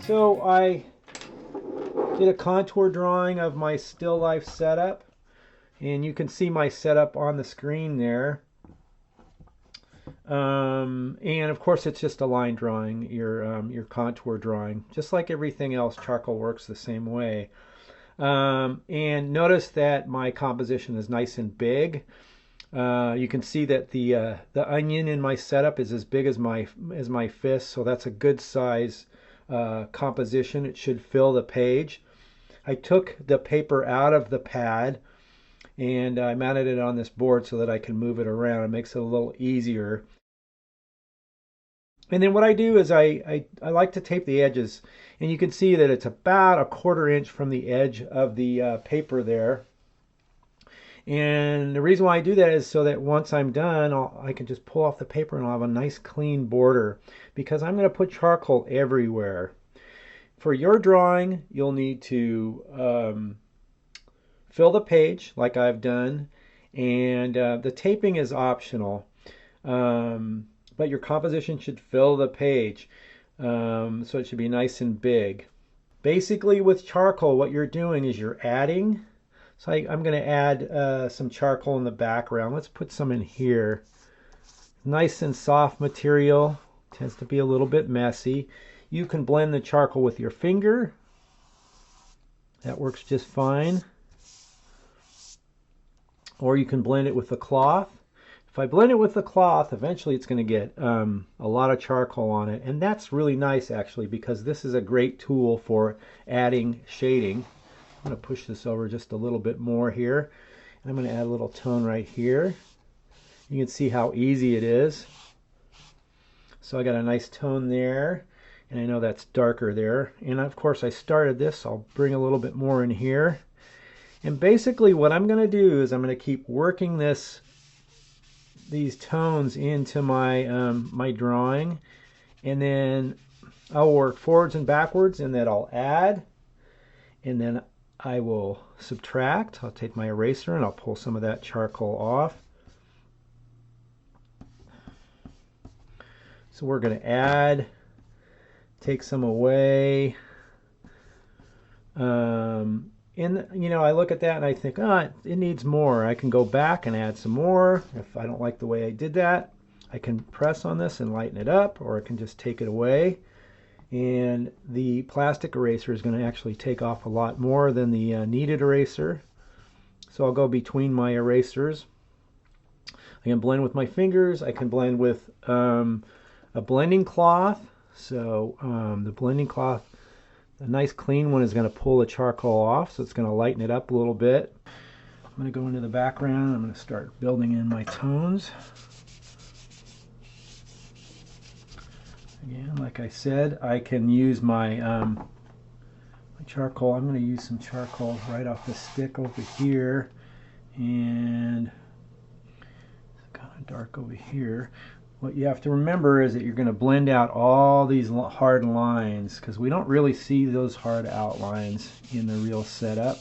So I did a contour drawing of my still life setup, and you can see my setup on the screen there. And of course it's just a line drawing, your contour drawing. Just like everything else, charcoal works the same way. And notice that my composition is nice and big. You can see that the onion in my setup is as big as my fist, so that's a good size composition. It should fill the page. I took the paper out of the pad and I mounted it on this board so that I can move it around. It makes it a little easier. And then what I do is I like to tape the edges, and you can see that it's about 1/4 inch from the edge of the paper there. And the reason why I do that is so that once I'm done, I can just pull off the paper and I'll have a nice clean border, because I'm going to put charcoal everywhere. For your drawing, you'll need to fill the page like I've done, and the taping is optional. But your composition should fill the page, so it should be nice and big. Basically with charcoal, what you're doing is you're adding. So I'm going to add some charcoal in the background. Let's put some in here. Nice and soft material. Tends to be a little bit messy. You can blend the charcoal with your finger. That works just fine. Or you can blend it with the cloth. If I blend it with the cloth, eventually it's going to get a lot of charcoal on it. And that's really nice, actually, because this is a great tool for adding shading. I'm going to push this over just a little bit more here. And I'm going to add a little tone right here. You can see how easy it is. So I got a nice tone there. And I know that's darker there. And of course I started this. I'll bring a little bit more in here. And basically what I'm going to do is I'm going to keep working these tones into my drawing, and then I'll work forwards and backwards, and then I'll add, and then I will subtract. I'll take my eraser and I'll pull some of that charcoal off. So we're going to add, take some away. And you know, I look at that and I think, oh, it needs more. I can go back and add some more. If I don't like the way I did that, I can press on this and lighten it up, or I can just take it away. And the plastic eraser is going to actually take off a lot more than the kneaded eraser. So I'll go between my erasers. I can blend with my fingers. I can blend with a blending cloth. So the blending cloth, a nice clean one, is going to pull the charcoal off, so it's going to lighten it up a little bit. I'm going to go into the background. I'm going to start building in my tones. Again, like I said, I can use my charcoal. I'm going to use some charcoal right off the stick over here, and it's kind of dark over here. What you have to remember is that you're going to blend out all these hard lines, because we don't really see those hard outlines in the real setup.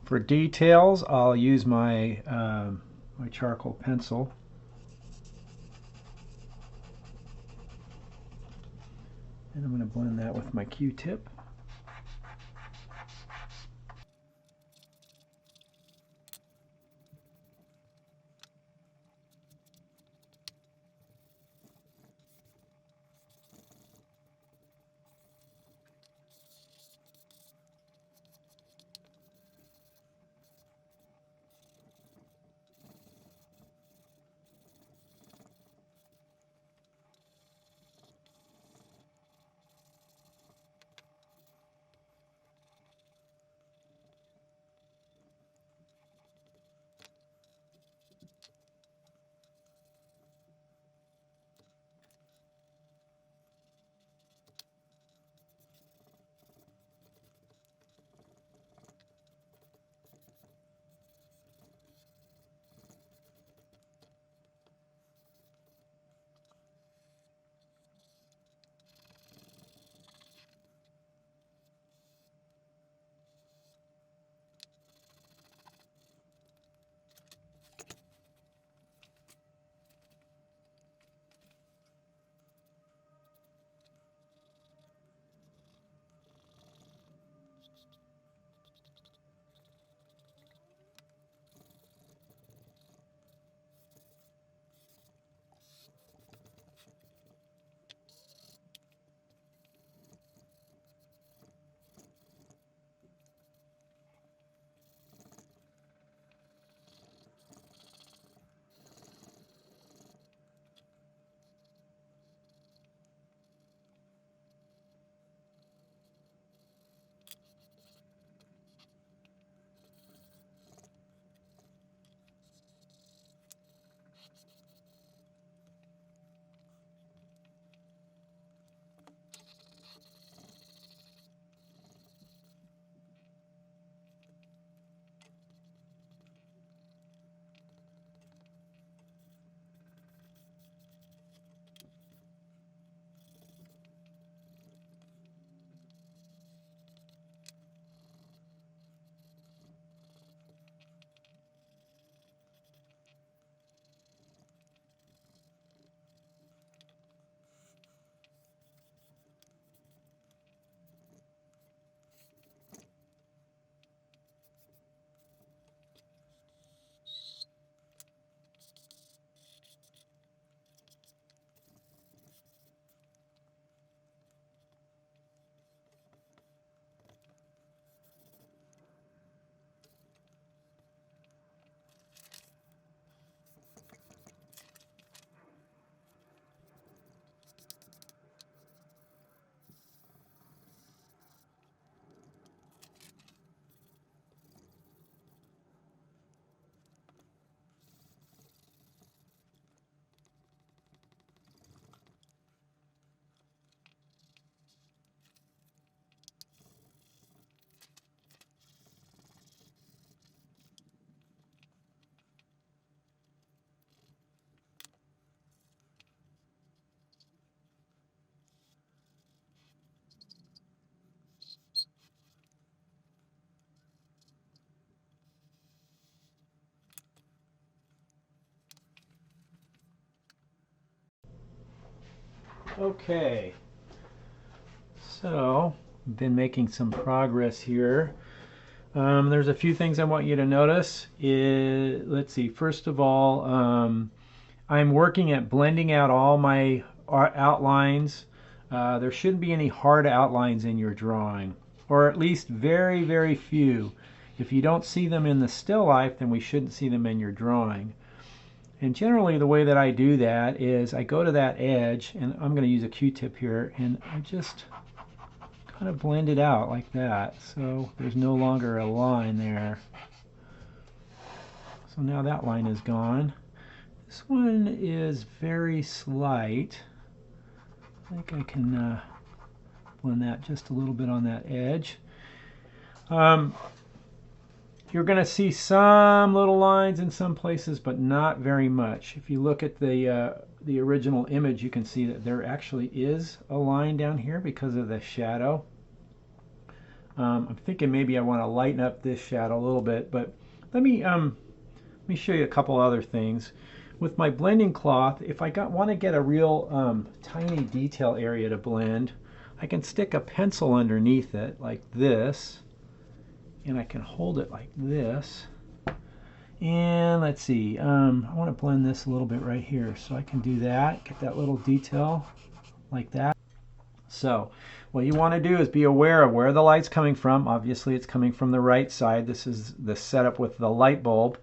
For details, I'll use my my charcoal pencil. And I'm going to blend that with my Q-tip. Okay, so been making some progress here. There's a few things I want you to notice. Let's see, first of all, I'm working at blending out all my outlines. There shouldn't be any hard outlines in your drawing, or at least very, very few. If you don't see them in the still life, then we shouldn't see them in your drawing. And generally the way that I do that is I go to that edge, and I'm going to use a Q-tip here, and I just kind of blend it out like that, so there's no longer a line there. So now that line is gone. This one is very slight. I think I can blend that just a little bit on that edge. You're going to see some little lines in some places, but not very much. If you look at the original image, you can see that there actually is a line down here because of the shadow. I'm thinking maybe I want to lighten up this shadow a little bit, but let me show you a couple other things. With my blending cloth, if I want to get a real tiny detail area to blend, I can stick a pencil underneath it like this, and I can hold it like this. And let's see, I want to blend this a little bit right here, so I can do that, get that little detail like that. So what you want to do is be aware of where the light's coming from. Obviously it's coming from the right side. This is the setup with the light bulb.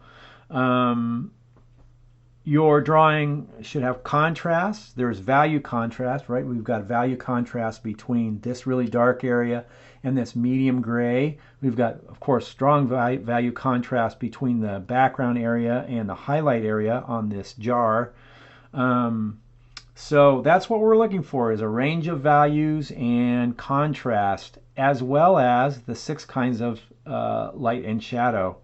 Your drawing should have contrast. There's value contrast, right? We've got value contrast between this really dark area and this medium gray. We've got, of course, strong value contrast between the background area and the highlight area on this jar. So that's what we're looking for, is a range of values and contrast, as well as the 6 kinds of light and shadow.